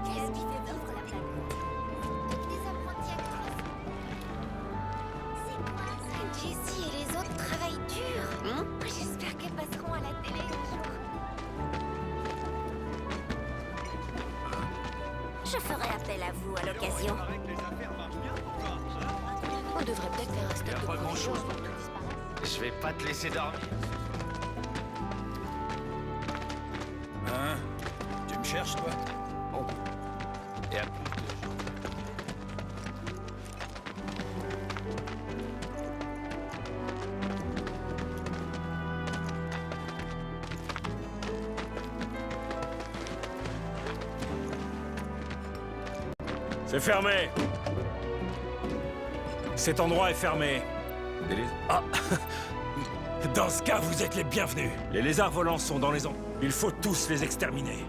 Qu'est-ce qui fait vivre la planète? Des apprentis actrices. C'est quoi ça? Jessie et les autres travaillent dur. J'espère qu'elles passeront à la télé un jour. Je ferai appel à vous à l'occasion. On devrait peut-être faire un step de pas grand-chose. Je vais pas te laisser dormir. Hein? Tu me cherches, toi? Bon. Et à plus de... C'est fermé. Cet endroit est fermé. Ah. Dans ce cas, vous êtes les bienvenus. Les lézards volants sont dans les ondes. Il faut tous les exterminer.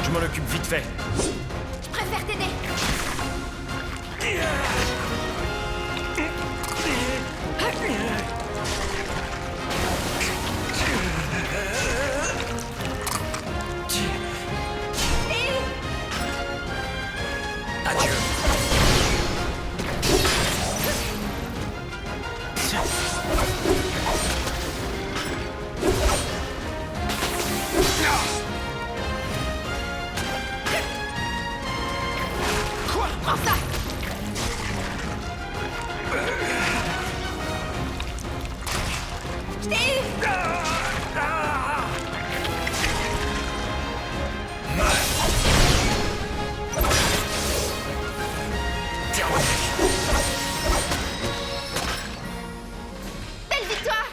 Je m'en occupe vite fait. Je préfère t'aider. Adieu. Quoi? Prends ça. Je t'ai eu. Belle victoire.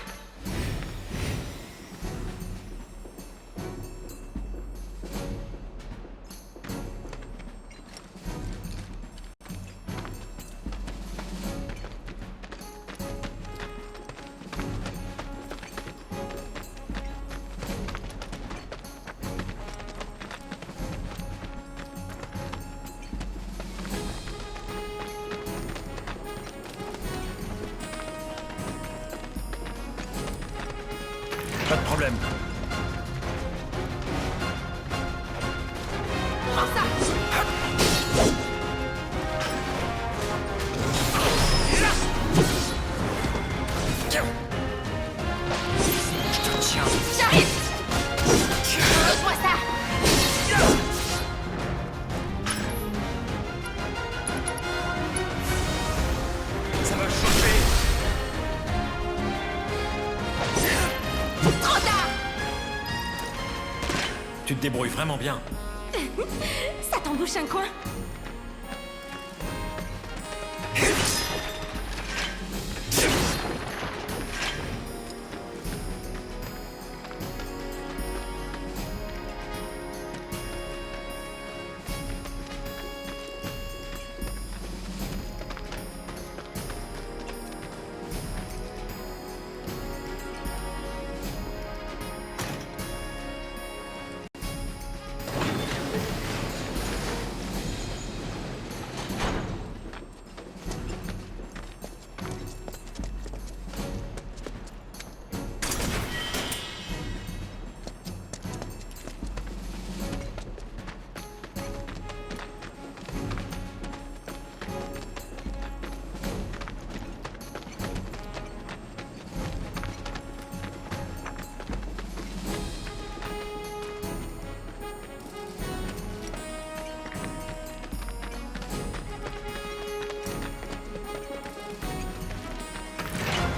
Pas de problème. Prends ça. Je te tiens. J'arrive. Donne-moi ça. Ça va chauffer. Trop tard. Tu te débrouilles vraiment bien. Ça t'embouche un coin.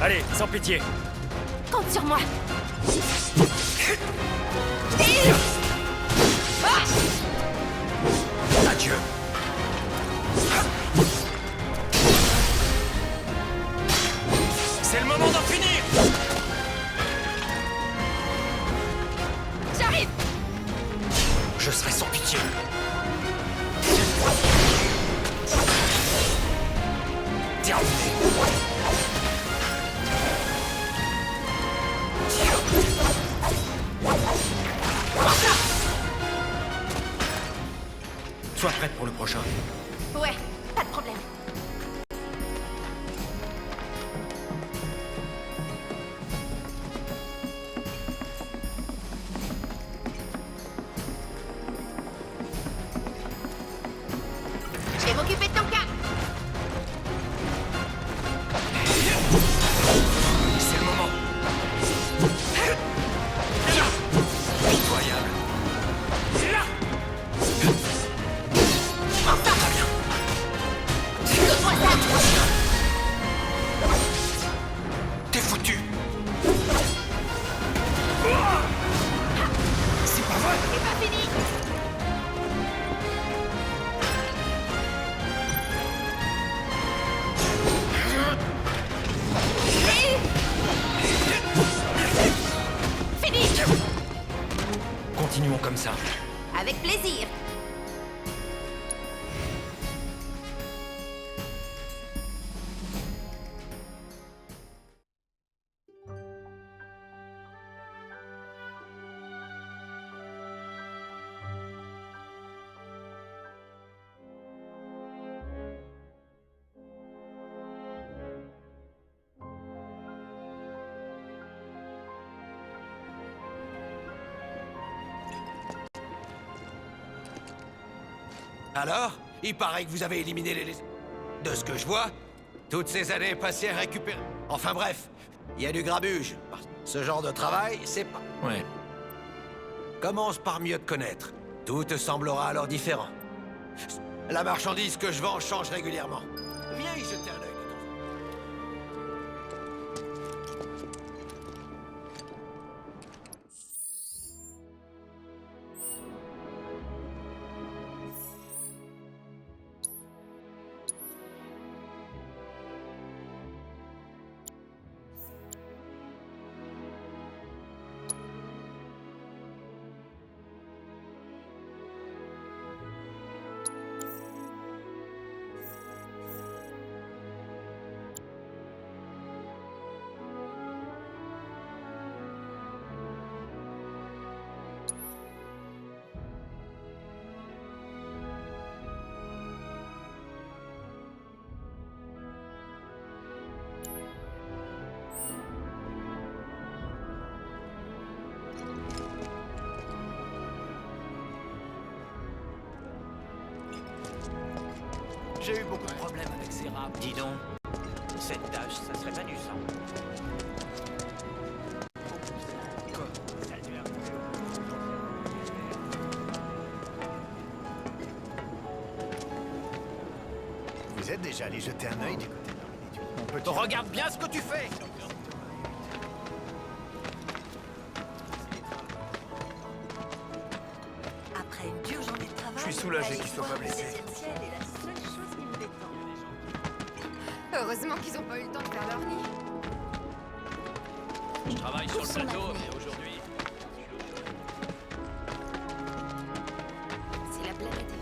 Allez, sans pitié. Compte sur moi. Adieu. C'est le moment d'en finir. J'arrive. Je serai sans pitié. Terminé. Sois prête pour le prochain. Ouais, pas de problème. Je vais m'occuper de ton cas. C'est le moment. Incroyable. Saute-moi ça. T'es foutu. C'est pas vrai. C'est pas fini. Fini. Continuons comme ça. Avec plaisir. Alors, il paraît que vous avez éliminé les... De ce que je vois, toutes ces années passées à récupérer... Enfin bref, il y a du grabuge. Ce genre de travail, c'est pas... Ouais. Commence par mieux te connaître. Tout te semblera alors différent. La marchandise que je vends change régulièrement. Viens y jeter un œil de temps en temps. J'ai eu beaucoup de problèmes avec ces rats. Dis donc, cette tâche, ça serait pas du sang. Quoi? Ça a dû arriver. Vous êtes déjà allé jeter un œil du côté de l'Orléans? On peut Regarde bien ce que tu fais! Après une dure journée de travail, Je suis soulagé aller qu'il soit voir pas le blessé. désert ciel est la seule chose qui me détend. Heureusement qu'ils ont pas eu le temps de faire leur nid. Je travaille sur Où le sont plateau, l'avenir? mais aujourd'hui... C'est la planète.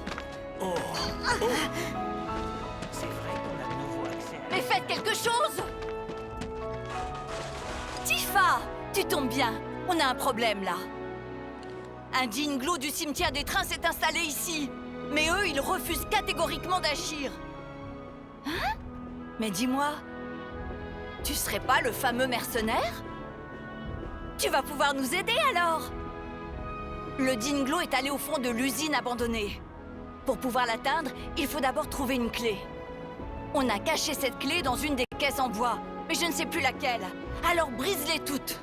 C'est vrai qu'on a de nouveau accès à... Mais faites quelque chose! Tifa! Tu tombes bien. On a un problème, là. Un Dinglo du cimetière des trains s'est installé ici. Mais eux, ils refusent catégoriquement d'agir. Hein? Mais dis-moi, tu serais pas le fameux mercenaire? Tu vas pouvoir nous aider, alors? Le Dinglo est allé au fond de l'usine abandonnée. Pour pouvoir l'atteindre, il faut d'abord trouver une clé. On a caché cette clé dans une des caisses en bois, mais je ne sais plus laquelle. Alors brise-les toutes.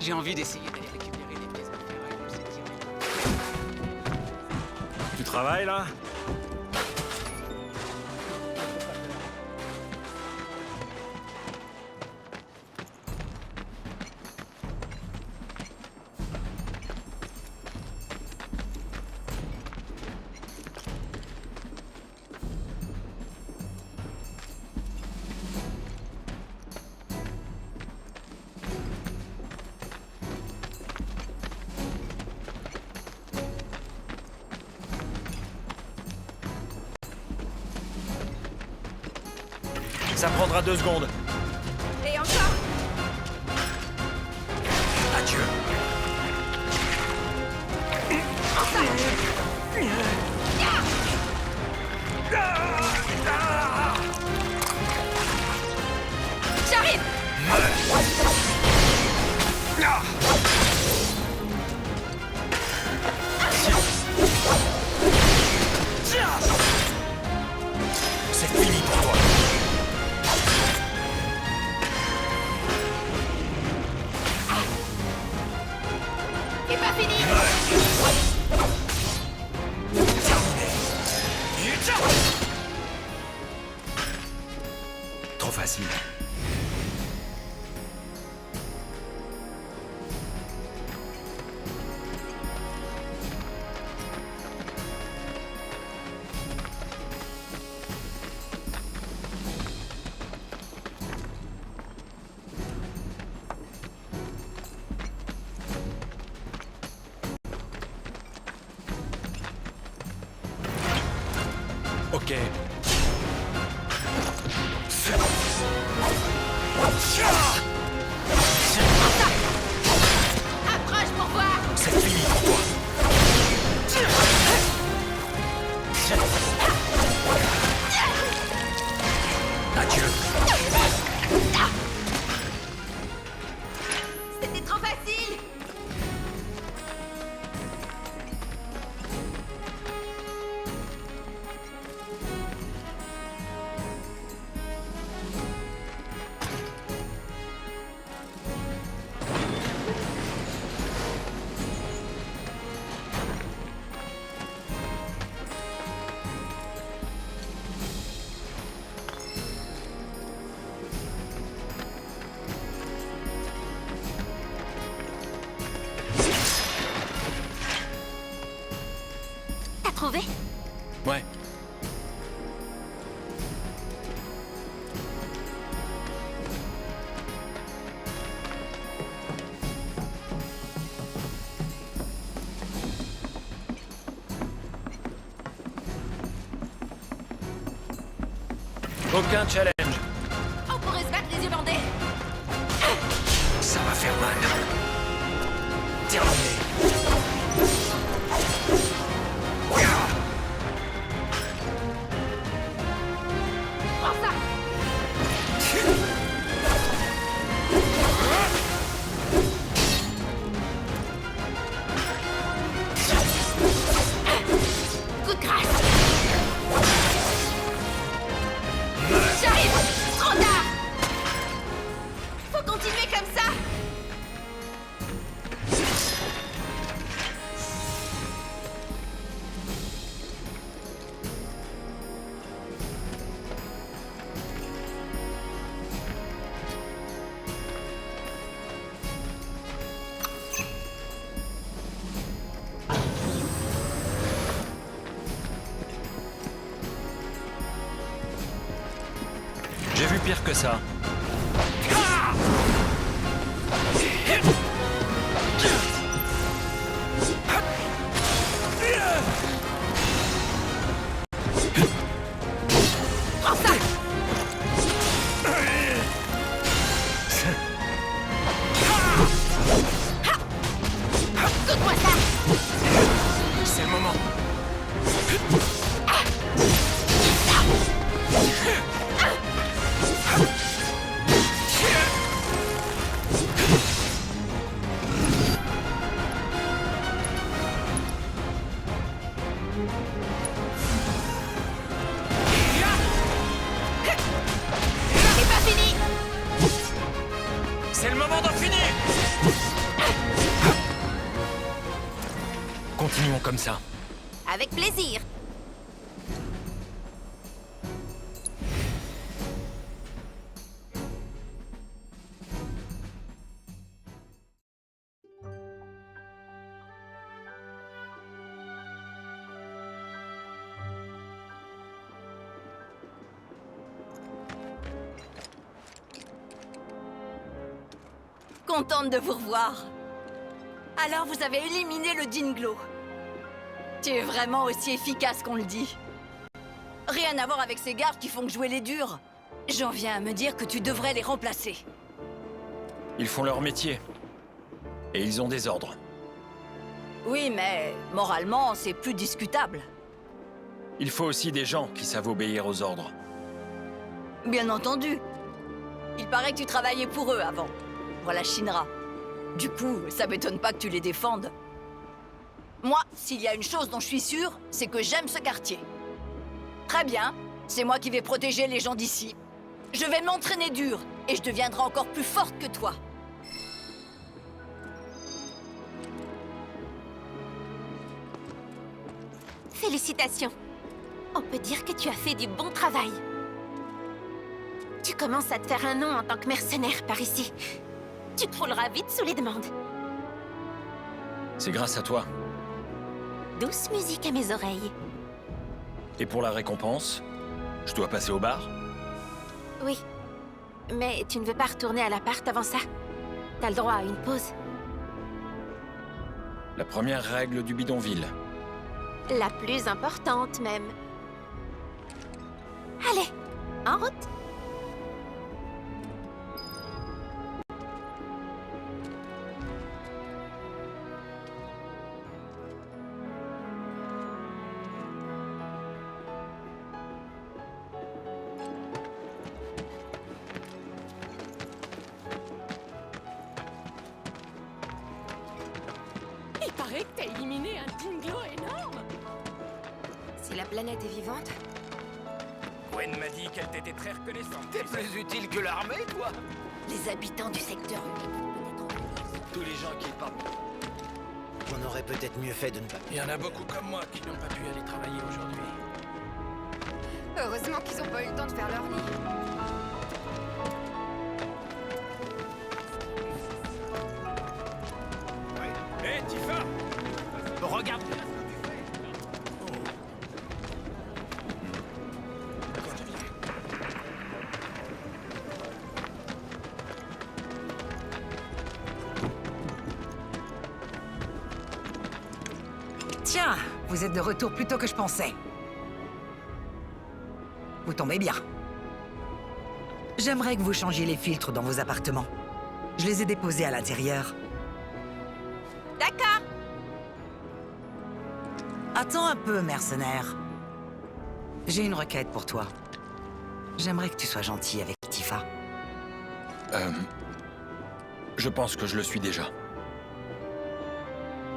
J'ai envie d'essayer d'aller récupérer des pièces de ferraille de cette tirée. Tu travailles, là? Ça prendra 2 secondes. Et encore. Adieu. J'arrive. C'est fini pour toi. C'est pas fini. Trop facile. Ok. Approche pour voir. C'est fini pour toi. Adieu. C'était trop facile. T'as trouvé? Ouais. Aucun challenge. On pourrait se battre les yeux bandés. Ça va faire mal. Terminé. Prends ça. Coup de grâce. J'arrive. Trop tard. Faut continuer comme ça. J'ai vu pire que ça. Prends ça. Donne-moi ça. C'est le moment. C'est pas fini. C'est le moment d'en finir. Continuons comme ça. Avec plaisir. Contente de vous revoir. Alors, vous avez éliminé le Dinglo. Tu es vraiment aussi efficace qu'on le dit. Rien à voir avec ces gardes qui font que jouer les durs. J'en viens à me dire que tu devrais les remplacer. Ils font leur métier. Et ils ont des ordres. Oui, mais moralement, c'est plus discutable. Il faut aussi des gens qui savent obéir aux ordres. Bien entendu. Il paraît que tu travaillais pour eux avant. Voilà Shinra. Du coup, ça m'étonne pas que tu les défendes. Moi, s'il y a une chose dont je suis sûre, c'est que j'aime ce quartier. Très bien, c'est moi qui vais protéger les gens d'ici. Je vais m'entraîner dur, et je deviendrai encore plus forte que toi. Félicitations. On peut dire que tu as fait du bon travail. Tu commences à te faire un nom en tant que mercenaire par ici. Tu crouleras vite sous les demandes. C'est grâce à toi. Douce musique à mes oreilles. Et pour la récompense, je dois passer au bar? Oui. Mais tu ne veux pas retourner à l'appart avant ça? T'as le droit à une pause. La première règle du bidonville. La plus importante, même. Allez, en route! Il paraît que t'as éliminé un Dinglo énorme. Si la planète est vivante, Gwen m'a dit qu'elle t'était très reconnaissante. T'es plus utile que l'armée, toi? Les habitants du secteur unique vont peut-être en Tous les gens qui parlent. On aurait peut-être mieux fait de ne pas... Il y en a beaucoup comme moi qui n'ont pas pu aller travailler aujourd'hui. Heureusement qu'ils ont pas eu le temps de faire leur lit. Hé, Tifa! Regarde! Tiens, vous êtes de retour plus tôt que je pensais. Vous tombez bien. J'aimerais que vous changiez les filtres dans vos appartements. Je les ai déposés à l'intérieur. d'accord. Attends un peu, mercenaire. J'ai une requête pour toi. J'aimerais que tu sois gentil avec Tifa. Je pense que je le suis déjà.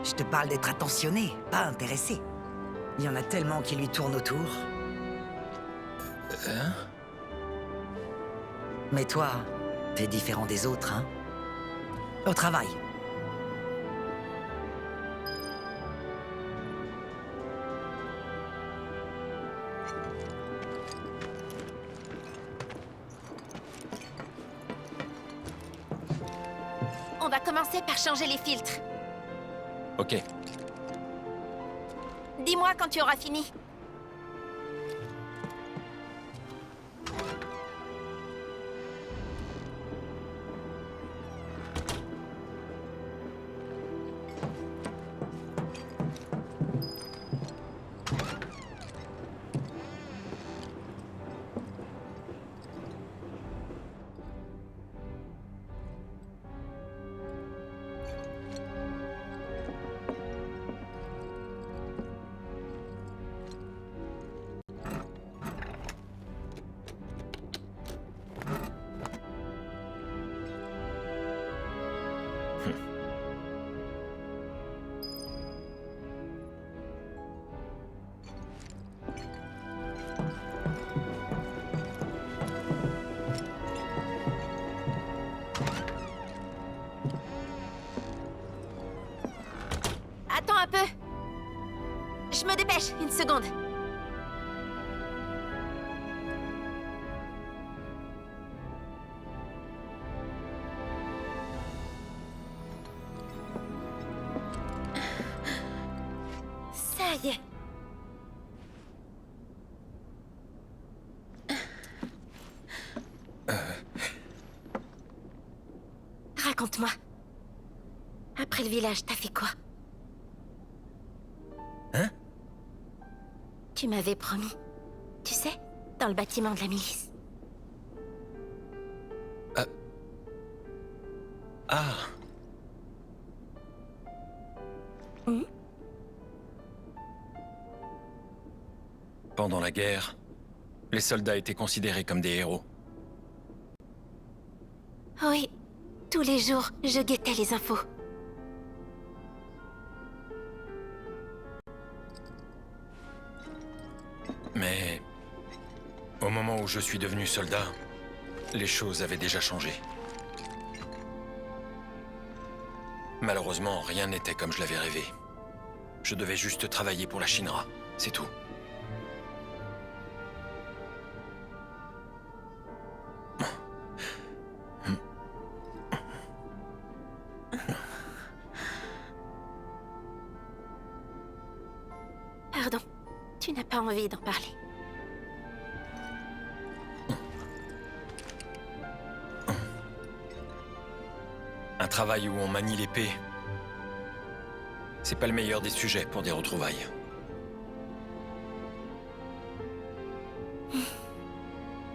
Je te parle d'être attentionné, pas intéressé. Il y en a tellement qui lui tournent autour. Mais toi, t'es différent des autres, hein? Au travail. On va commencer par changer les filtres. Ok. Dis-moi quand tu auras fini. dépêche, une seconde. Ça y est. Raconte-moi. Après le village, t'as fait quoi? Hein? Tu m'avais promis. Tu sais, dans le bâtiment de la milice. Ah. Hmm? Pendant la guerre, les soldats étaient considérés comme des héros. Oui. Tous les jours, je guettais les infos. Mais au moment où je suis devenu soldat, les choses avaient déjà changé. Malheureusement, rien n'était comme je l'avais rêvé. Je devais juste travailler pour la Shinra, c'est tout. Pardon, tu n'as pas envie d'en parler. Un travail où on manie l'épée, c'est pas le meilleur des sujets pour des retrouvailles.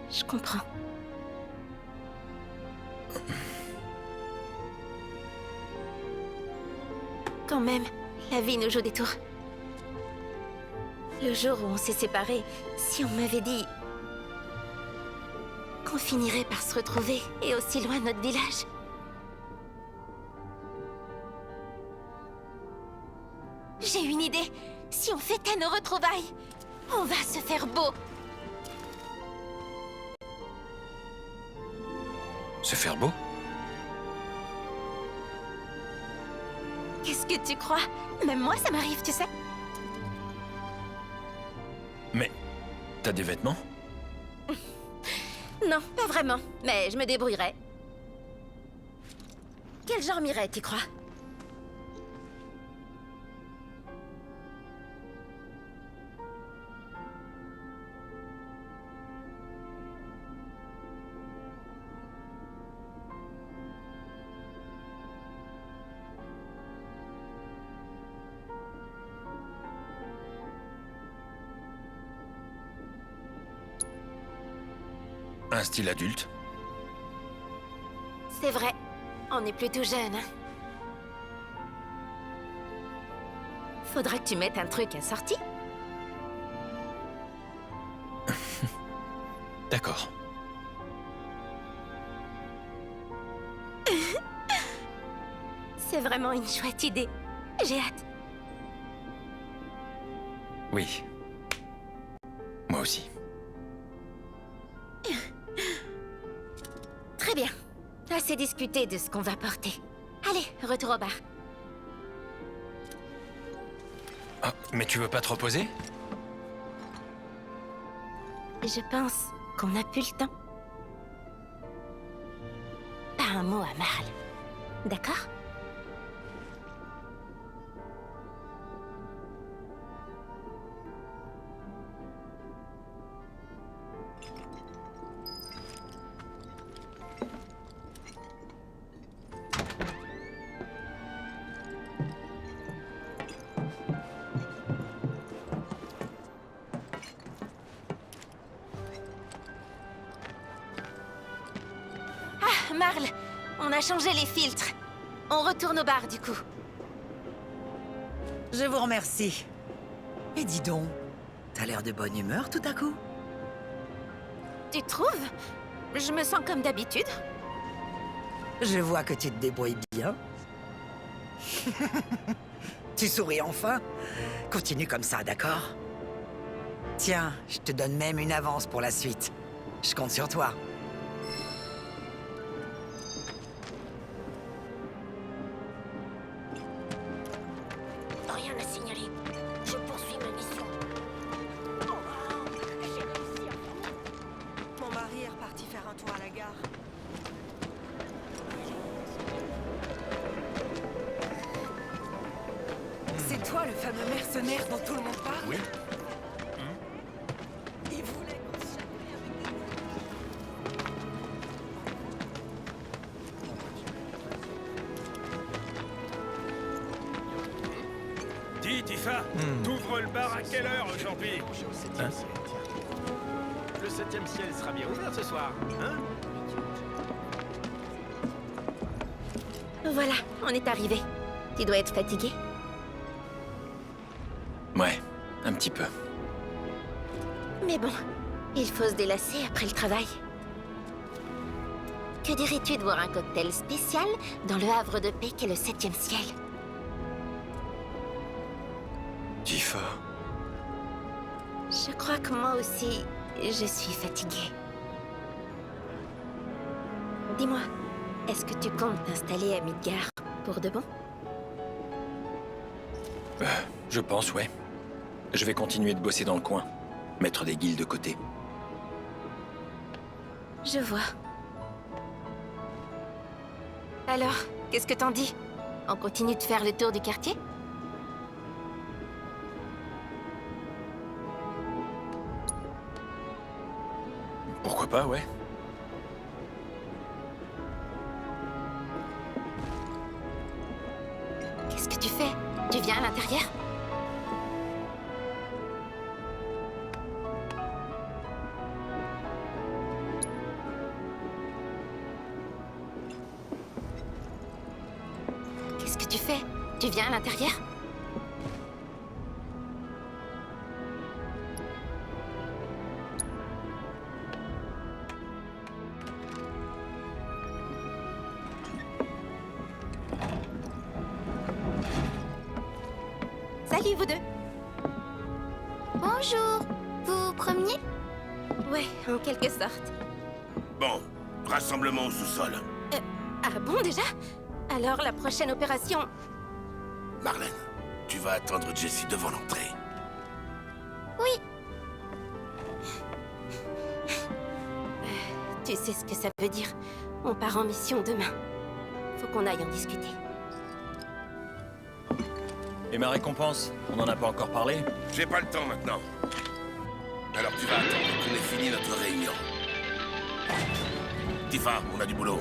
Je comprends. Quand même, la vie nous joue des tours. Le jour où on s'est séparés, si on m'avait dit qu'on finirait par se retrouver et aussi loin de notre village. J'ai une idée. Si on fêtait nos retrouvailles, on va se faire beau. Se faire beau? Qu'est-ce que tu crois? Même moi, ça m'arrive, tu sais. Mais t'as des vêtements? Non, pas vraiment. Mais je me débrouillerai. Quel genre m'irait, tu crois? Un style adulte? C'est vrai. On est plutôt jeunes, hein. Faudra que tu mettes un truc assorti. D'accord. C'est vraiment une chouette idée. J'ai hâte. Oui. Moi aussi. Très bien. Assez discuté de ce qu'on va porter. Allez, retour au bar. Ah, mais tu veux pas te reposer? Je pense qu'on n'a plus le temps. Pas un mot à Marle. D'accord? Marle, on a changé les filtres. On retourne au bar, du coup. Je vous remercie. Et dis donc, t'as l'air de bonne humeur tout à coup. Tu trouves? Je me sens comme d'habitude. Je vois que tu te débrouilles bien. Tu souris enfin? Continue comme ça, d'accord? Tiens, je te donne même une avance pour la suite. Je compte sur toi. Rien à signaler. Je poursuis ma mission. fameux mercenaire dont tout le monde parle? Oui. Il voulait qu'on se chaperie avec des... Dis, Tifa, t'ouvres le bar à quelle heure aujourd'hui? Hein? Le 7e ciel sera bien ouvert ce soir, hein? Voilà, on est arrivé. Tu dois être fatigué. Ouais, un petit peu. Mais bon, il faut se délasser après le travail. Que dirais-tu de boire un cocktail spécial dans le havre de paix qu'est le 7e ciel? Tifa. Je crois que moi aussi, je suis fatiguée. Dis-moi, est-ce que tu comptes t'installer à Midgar pour de bon? Je pense, ouais. Je vais continuer de bosser dans le coin. Mettre des guildes de côté. Je vois. Alors, qu'est-ce que t'en dis? On continue de faire le tour du quartier? Pourquoi pas, ouais. Qu'est-ce que tu fais? Tu viens à l'intérieur? Qu'est-ce que tu fais? Tu viens à l'intérieur? Salut vous deux. Bonjour. Vous vous promeniez? Ouais, en quelque sorte. Bon, rassemblement au sous-sol. Ah bon déjà? Alors la prochaine opération... Marlène, tu vas attendre Jessie devant l'entrée. Oui. Tu sais ce que ça veut dire. On part en mission demain. Faut qu'on aille en discuter. Et ma récompense? On n'en a pas encore parlé? J'ai pas le temps maintenant. Alors tu vas attendre qu'on ait fini notre réunion. Tifa, on a du boulot.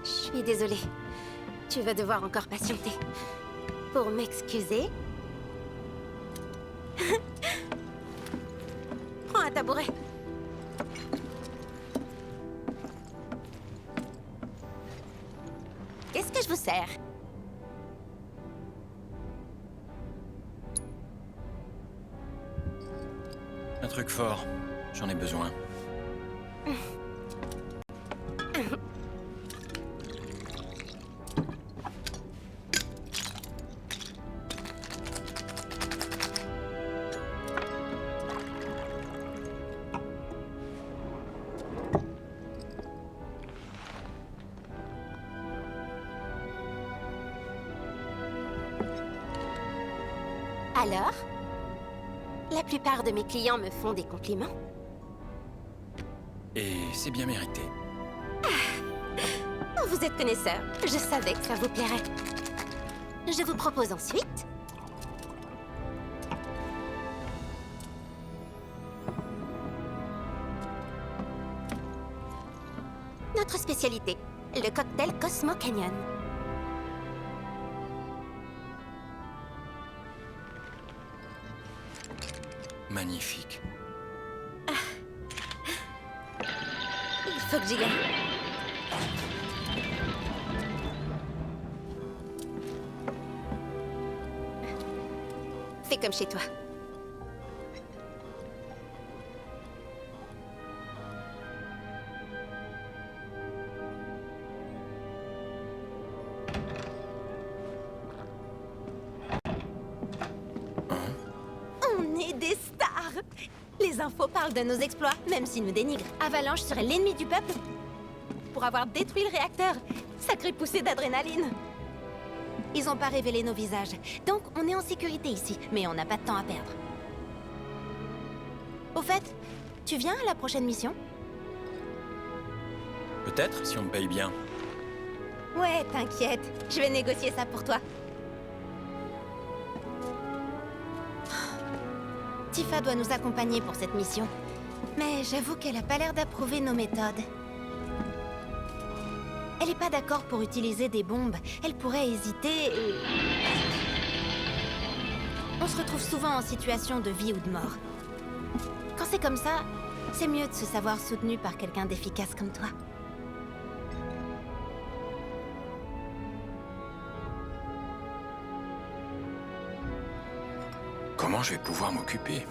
Je suis désolée. Tu vas devoir encore patienter. Pour m'excuser... Prends un tabouret. Qu'est-ce que je vous sers? Un truc fort. J'en ai besoin. Alors? La plupart de mes clients me font des compliments. Et c'est bien mérité. Vous êtes connaisseur. Je savais que ça vous plairait. Je vous propose ensuite... notre spécialité, le cocktail Cosmo Canyon. Magnifique. Il faut que j'y aille. Fais comme chez toi. On est des stars! Les infos parlent de nos exploits, même s'ils nous dénigrent. Avalanche serait l'ennemi du peuple pour avoir détruit le réacteur. Sacrée poussée d'adrénaline. Ils ont pas révélé nos visages. Donc, on est en sécurité ici, mais on n'a pas de temps à perdre. Au fait, tu viens à la prochaine mission? Peut-être, si on me paye bien. Ouais, t'inquiète. Je vais négocier ça pour toi. Tifa doit nous accompagner pour cette mission. Mais j'avoue qu'elle a pas l'air d'approuver nos méthodes. Elle est pas d'accord pour utiliser des bombes. Elle pourrait hésiter et... On se retrouve souvent en situation de vie ou de mort. Quand c'est comme ça, c'est mieux de se savoir soutenu par quelqu'un d'efficace comme toi. Comment je vais pouvoir m'occuper?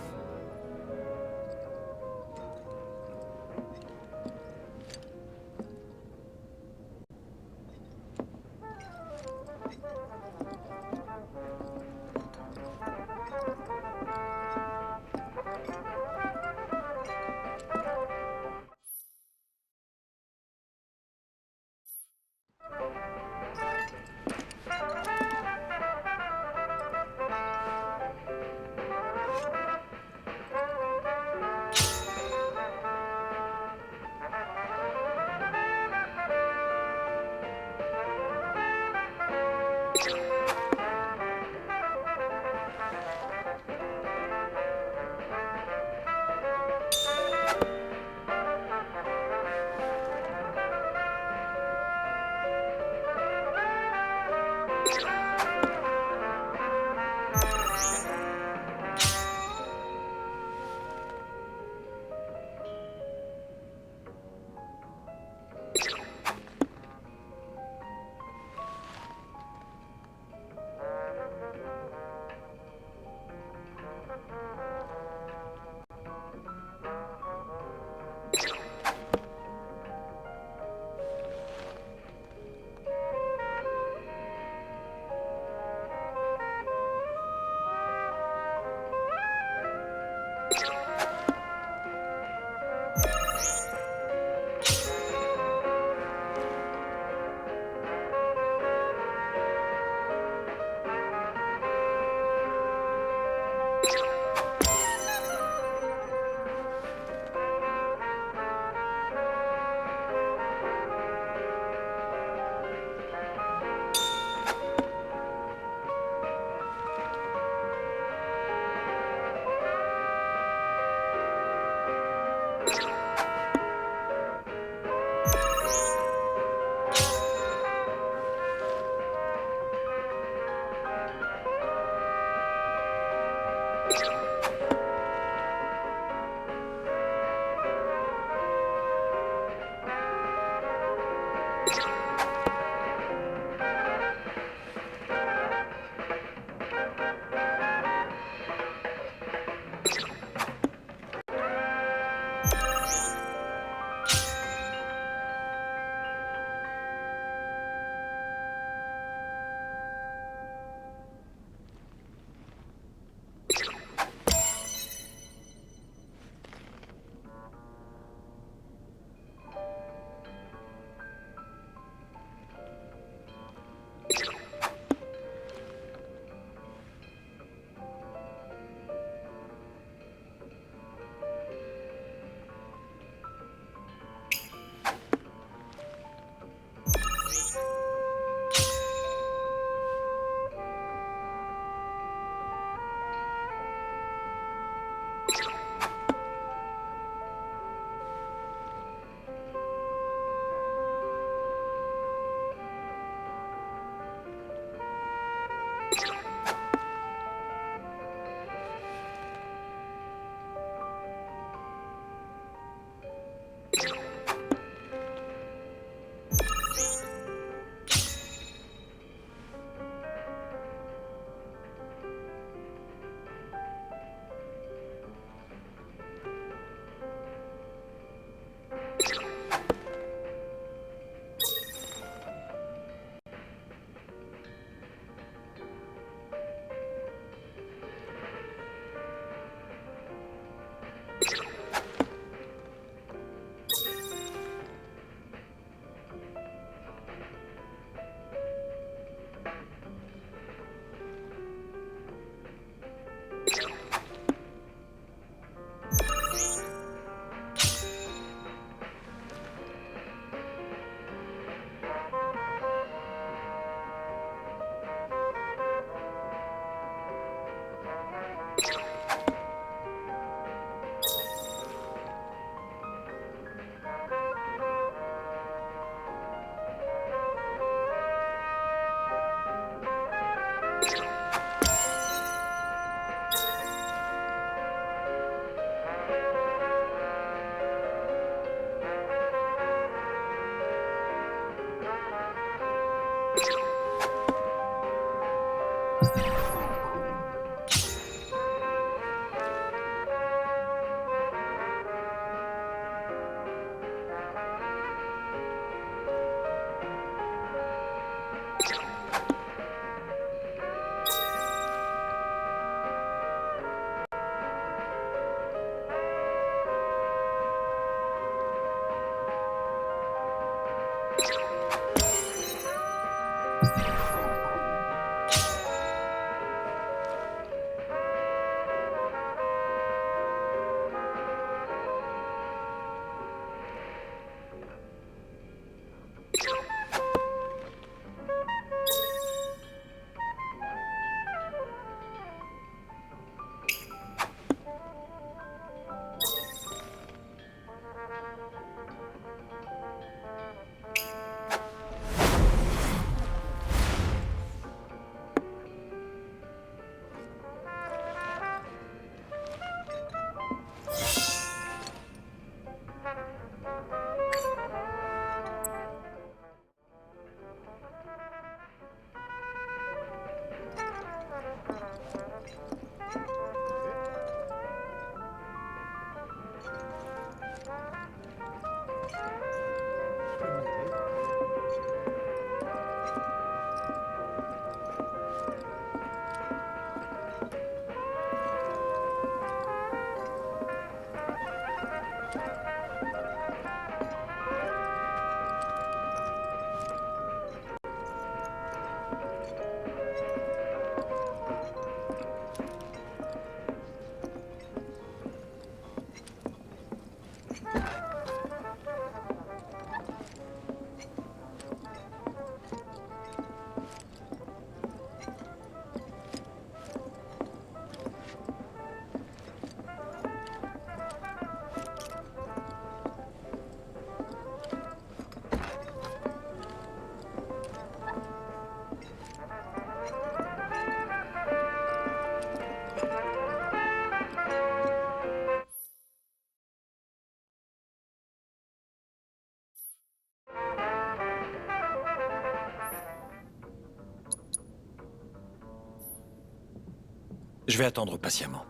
Je vais attendre patiemment.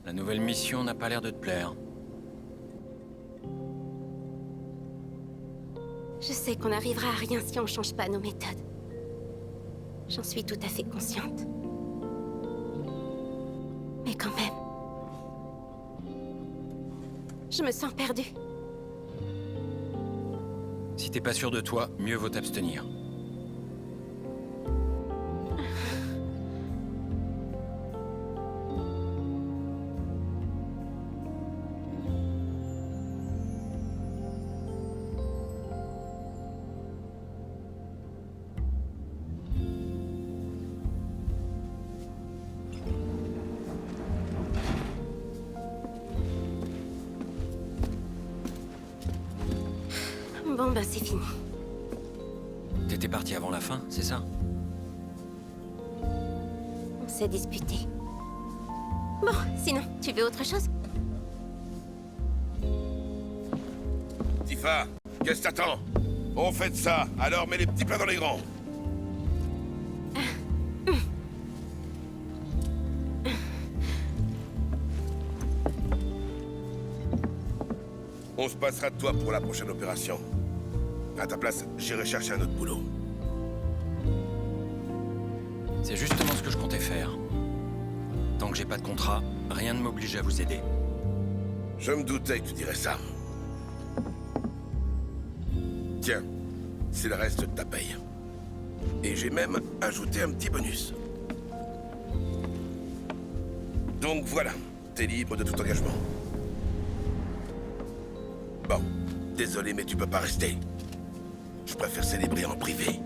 La nouvelle mission n'a pas l'air de te plaire. Je sais qu'on n'arrivera à rien si on change pas nos méthodes. J'en suis tout à fait consciente. Mais quand même... je me sens perdue. Si t'es pas sûr de toi, mieux vaut t'abstenir. Bon, ben c'est fini. T'étais parti avant la fin, c'est ça? On s'est disputé. Bon, sinon, tu veux autre chose? Tifa, qu'est-ce que t'attends? On fait de ça, alors mets les petits plats dans les grands. On se passera de toi pour la prochaine opération. À ta place, j'irai chercher un autre boulot. C'est justement ce que je comptais faire. Tant que j'ai pas de contrat, rien ne m'oblige à vous aider. Je me doutais que tu dirais ça. Tiens, c'est le reste de ta paye. Et j'ai même ajouté un petit bonus. Donc voilà, t'es libre de tout engagement. Bon, désolé, mais tu peux pas rester. Je préfère célébrer en privé.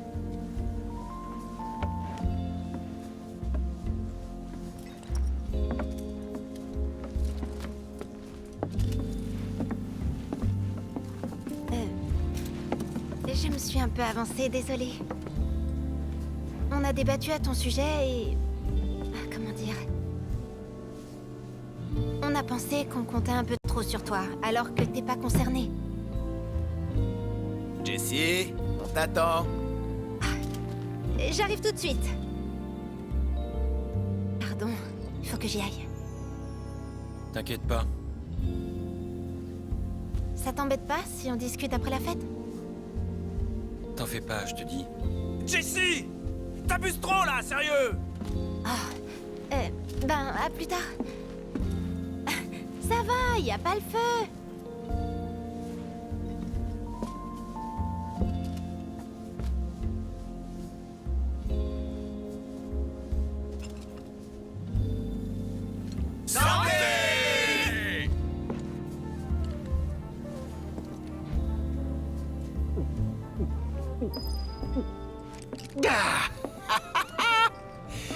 Je me suis un peu avancée, désolée. On a débattu à ton sujet et... comment dire... on a pensé qu'on comptait un peu trop sur toi, alors que t'es pas concernée. Jessie, on t'attend. J'arrive tout de suite. Pardon, il faut que j'y aille. T'inquiète pas. Ça t'embête pas si on discute après la fête? T'en fais pas, je te dis. Jessie! T'abuses trop là, sérieux! Ben, à plus tard. Ça va, y a pas le feu.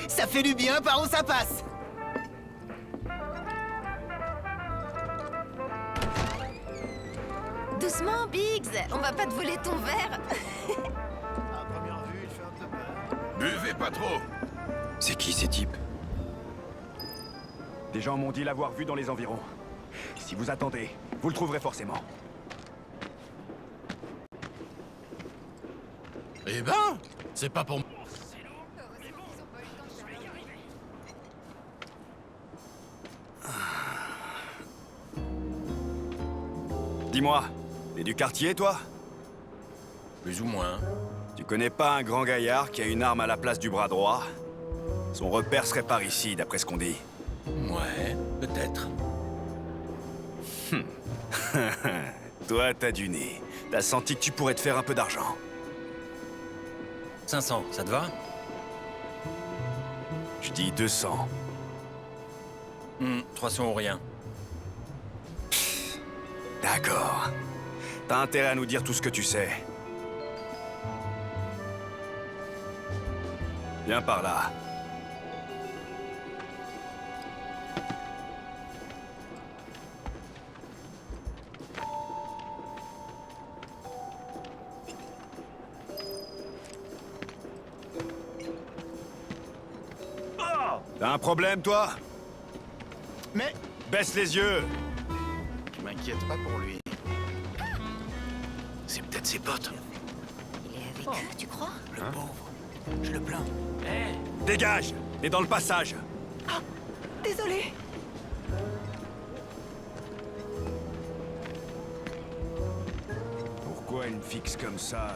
Ça fait du bien par où ça passe. Doucement, Biggs, on va pas te voler ton verre. À première vue, il fait un peu peur. Buvez pas trop. C'est qui ces types? Des gens m'ont dit l'avoir vu dans les environs. Si vous attendez, vous le trouverez forcément. Eh ben, c'est pas pour moi. Dis-moi, t'es du quartier, toi? Plus ou moins. Tu connais pas un grand gaillard qui a une arme à la place du bras droit? Son repère serait par ici, d'après ce qu'on dit. Ouais, peut-être. Toi, t'as du nez. T'as senti que tu pourrais te faire un peu d'argent. 500, ça te va? Je dis 200. 300 ou rien. D'accord. T'as intérêt à nous dire tout ce que tu sais. Viens par là. T'as un problème, toi? Mais Baisse les yeux! je m'inquiète pas pour lui. C'est peut-être ses potes. Il est avec eux, tu crois? Le pauvre. Je le plains. Dégage! T'es dans le passage! Désolé. Pourquoi une fixe comme ça?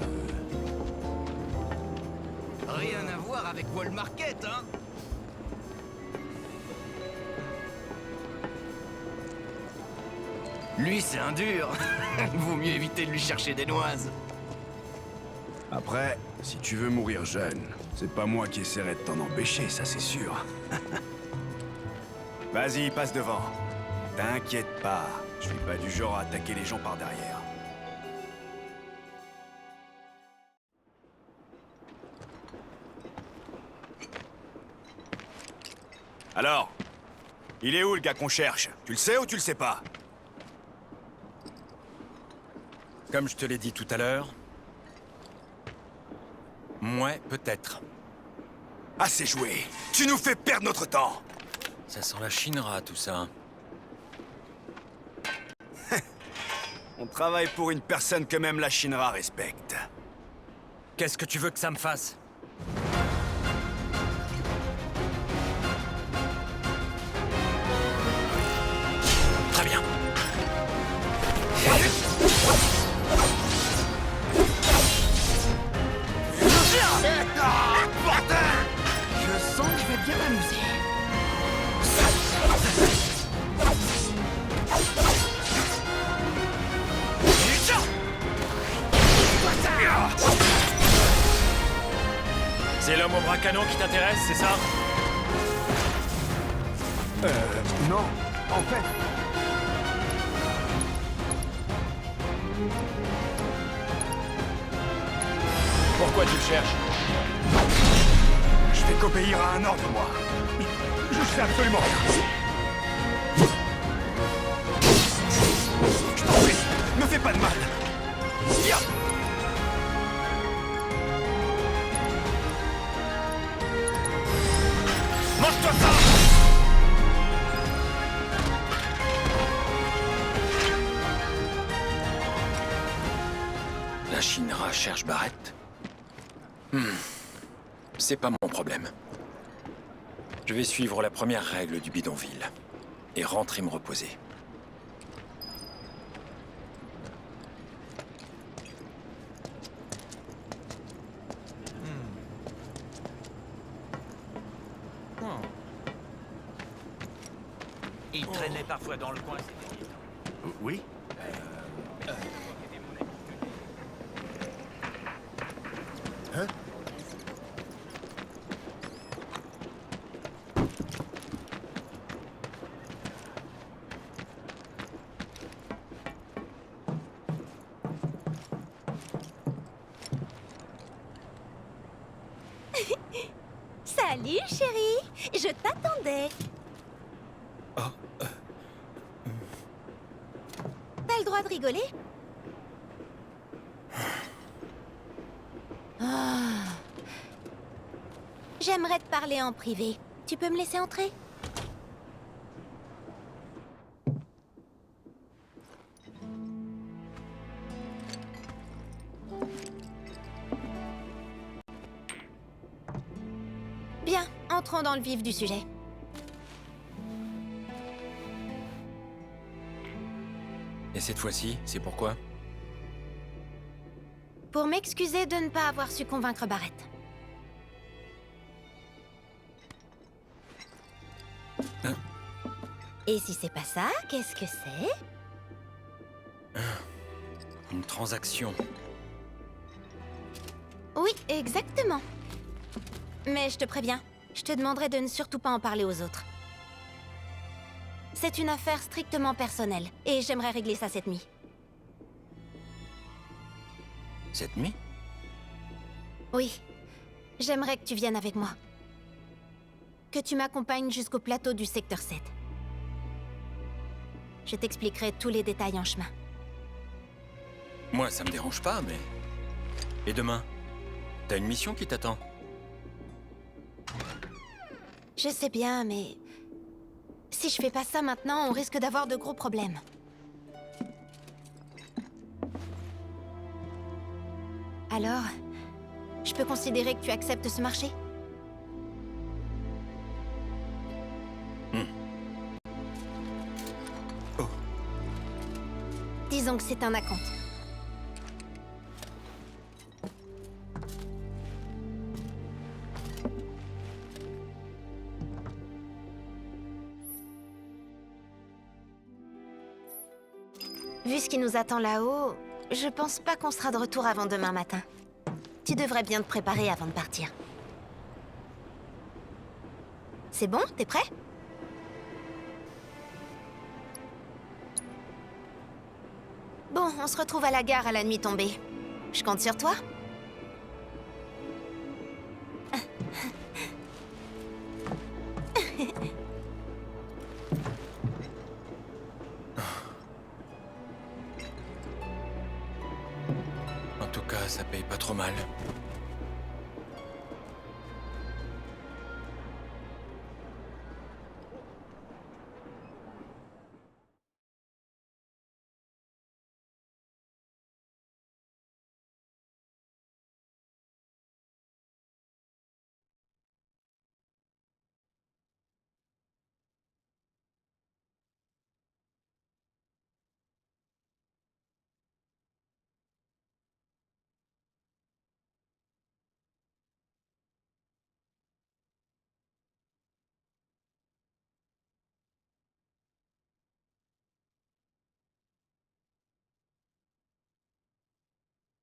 Rien à voir avec Wall Market, hein? Lui, c'est un dur. Vaut mieux éviter de lui chercher des noises. Après, si tu veux mourir jeune, c'est pas moi qui essaierai de t'en empêcher, ça c'est sûr. Vas-y, passe devant. T'inquiète pas, je suis pas du genre à attaquer les gens par derrière. Alors, il est où le gars qu'on cherche? Tu le sais ou tu le sais pas? Comme je te l'ai dit tout à l'heure... Moi, peut-être. Assez joué. Tu nous fais perdre notre temps. Ça sent la Shinra, tout ça. On travaille pour une personne que même la Shinra respecte. Qu'est-ce que tu veux que ça me fasse? Très bien. Je sens que je vais bien m'amuser. C'est l'homme au bras canon qui t'intéresse, c'est ça? Non, en fait... Pourquoi tu le cherches? Je vais qu'obéir à un ordre, moi. Je sais absolument rien. Je t'en prie, me fais pas de mal. Ya. Mange-toi ça! La Shinra cherche Barrett? C'est pas mon problème. Je vais suivre la première règle du bidonville et rentrer me reposer. Il traînait parfois dans le coin. Oui? Hein? Salut, chérie. Je t'attendais. T'as le droit de rigoler. Ah. J'aimerais te parler en privé. Tu peux me laisser entrer? Bien, entrons dans le vif du sujet. Et cette fois-ci, c'est pourquoi? Pour m'excuser de ne pas avoir su convaincre Barrett. Hein? Et si c'est pas ça, qu'est-ce que c'est? Une transaction. Oui, exactement. Mais je te préviens, je te demanderai de ne surtout pas en parler aux autres. C'est une affaire strictement personnelle, et j'aimerais régler ça cette nuit. Cette nuit? Oui, j'aimerais que tu viennes avec moi. Que tu m'accompagnes jusqu'au plateau du secteur 7. Je t'expliquerai tous les détails en chemin. Moi, ça me dérange pas, mais... Et demain? T'as une mission qui t'attend? Je sais bien, mais... Si je fais pas ça maintenant, on risque d'avoir de gros problèmes. Alors, je peux considérer que tu acceptes ce marché? Oh. Disons que c'est un acompte. Vu ce qui nous attend là-haut, je pense pas qu'on sera de retour avant demain matin. Tu devrais bien te préparer avant de partir. C'est bon? T'es prêt? Bon, on se retrouve à la gare à la nuit tombée. Je compte sur toi? En tout cas, ça paye pas trop mal.